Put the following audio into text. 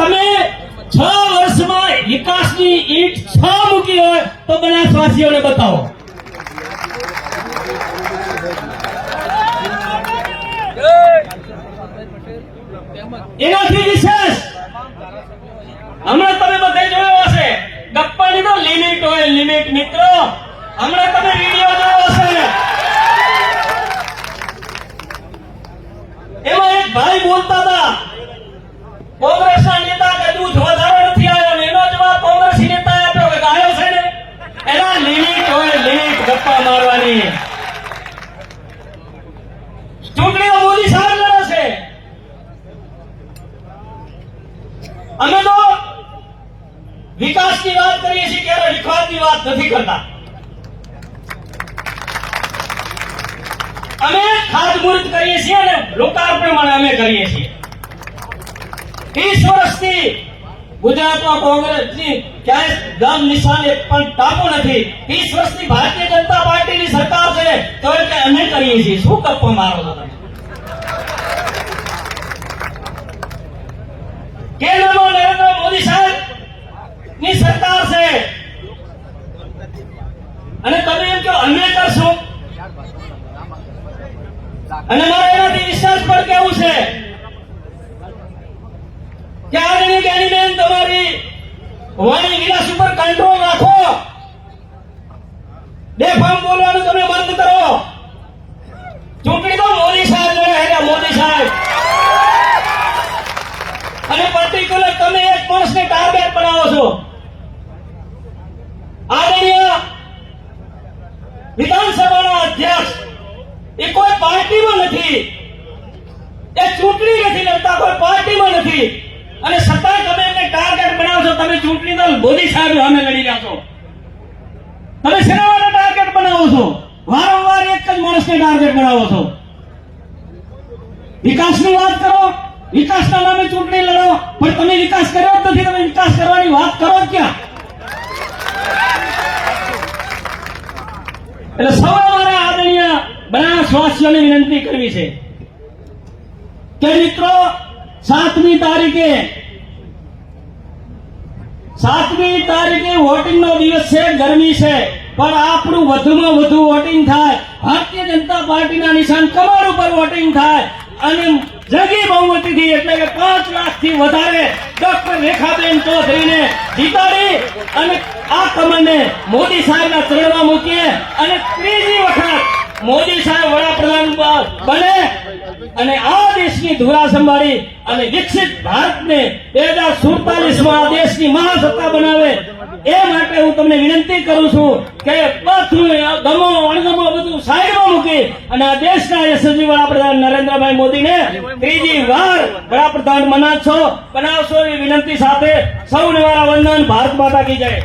તમે 6 વર્ષમાં વિકાસની ઈંટ 6 મૂકી હોય તો બનાસવાસીઓને બતાવો. એનાથી વિશેષ હમણાં તમે બધે જોયો હશે, ગપ્પાની તો લિમિટ હોય, લિમિટ. મિત્રો, હમણાં તમે વિડીયો જોયો હશે, એમાં એક ભાઈ બોલતા હતા, કોંગ્રેસના નેતા કે દૂધ વધારે નથી આવ્યો, ને એનો જવાબ કોંગ્રેસી નેતાએ આપ્યો કે આવ્યો છે ને. એના લિમિટ હોય, લિમિટ ગપ્પા મારવાની. ચૂંટણીઓ મોદી સાહેબ લડે છે. અમે તો વિકાસની વાત કરીએ છીએ, ક્યારે વિખવાદની વાત નથી કરતા. અમે ખાતમુહૂર્ત કરીએ છીએ અને લોકાર્પણ અમે કરીએ છીએ. 30 વર્ષથી ગુજરાતમાં કોંગ્રેસની ક્યાંય ગામ નિશાન એક પણ ટાપુ નથી. 30 વર્ષથી ભારતીય જનતા પાર્ટીની સરકાર છે, તો એટલે અમે કરીએ છીએ. શું ગપ્પા મારો છો તમે? કેન્દ્રમાં નરેન્દ્ર મોદી સાહેબ ની સરકાર છે અને તમે એમ કહો અમે કરશું. અને મારે એનાથી વિશ્વાસ પર કેવું છે કે આદરણીય જ્ઞાનીબેન, તમારી વાણી વિલાસ ઉપર કંટ્રોલ રાખો. બેફામ બોલવાનું તમે બંધ કરો. ચૂંટણી તો મોદી સાહેબ લડે છે, મોદી સાહેબ. અને પર્ટિક્યુલર તમે એક માણસને ટાર્ગેટ બનાવો છો. આદરણીય વિધાનસભાના અધ્યક્ષ એ કોઈ પાર્ટીમાં નથી, એ ચૂંટણી નથી લડતા, કોઈ પાર્ટીમાં નથી, અને છતાંય તમે એમને ટાર્ગેટ બનાવો છો. તમે ચૂંટણી તો મોદી સાહેબ સામે લડી રહ્યા છો. તમે શેના માટે ટાર્ગેટ બનાવો છો? વારંવાર એક જ માણસને ટાર્ગેટ બનાવો છો. વિકાસની વાત કરો, વિકાસના નામે ચૂંટણી લડો, પણ તમે વિકાસ કર્યો જ નથી. તમે વિકાસ કરવાની વાત કરો જ ક્યાં? એટલે સૌ અમારા આદરણીય બનાસવાસીઓને વિનંતી કરવી છે કે મિત્રો, 7મી તારીખે વોટિંગનો દિવસ છે. ગરમી છે, પણ આપણું વધુમાં વધુ વોટિંગ થાય. ભારતીય જનતા પાર્ટીના નિશાન કમર ઉપર વોટિંગ થાય અને જંગી બહુમતીથી, એટલે કે 5 લાખથી વધારે ડોક્ટર રેખાબેન ચૌધરીને જીતાડી અને આ કમરને મોદી સાહેબના ચરણમાં મૂકીએ અને ત્રીજી વખત મોદી સાહેબ વડાપ્રધાન બને અને આ દેશની ધુરા સંભાળી અને વિકસિત ભારતને 2047માં દેશની મહાસત્તા બનાવે. એ માટે હું તમને વિનંતી કરું છું કે બધું ગમો અણગમો બધું સાઈડમાં મૂકી અને આ દેશના યશસ્વી વડાપ્રધાન નરેન્દ્રભાઈ મોદીને ત્રીજી વાર વડાપ્રધાન બનાવશો એવી વિનંતી સાથે સૌને મારા વંદન. ભારત માતા કી જય.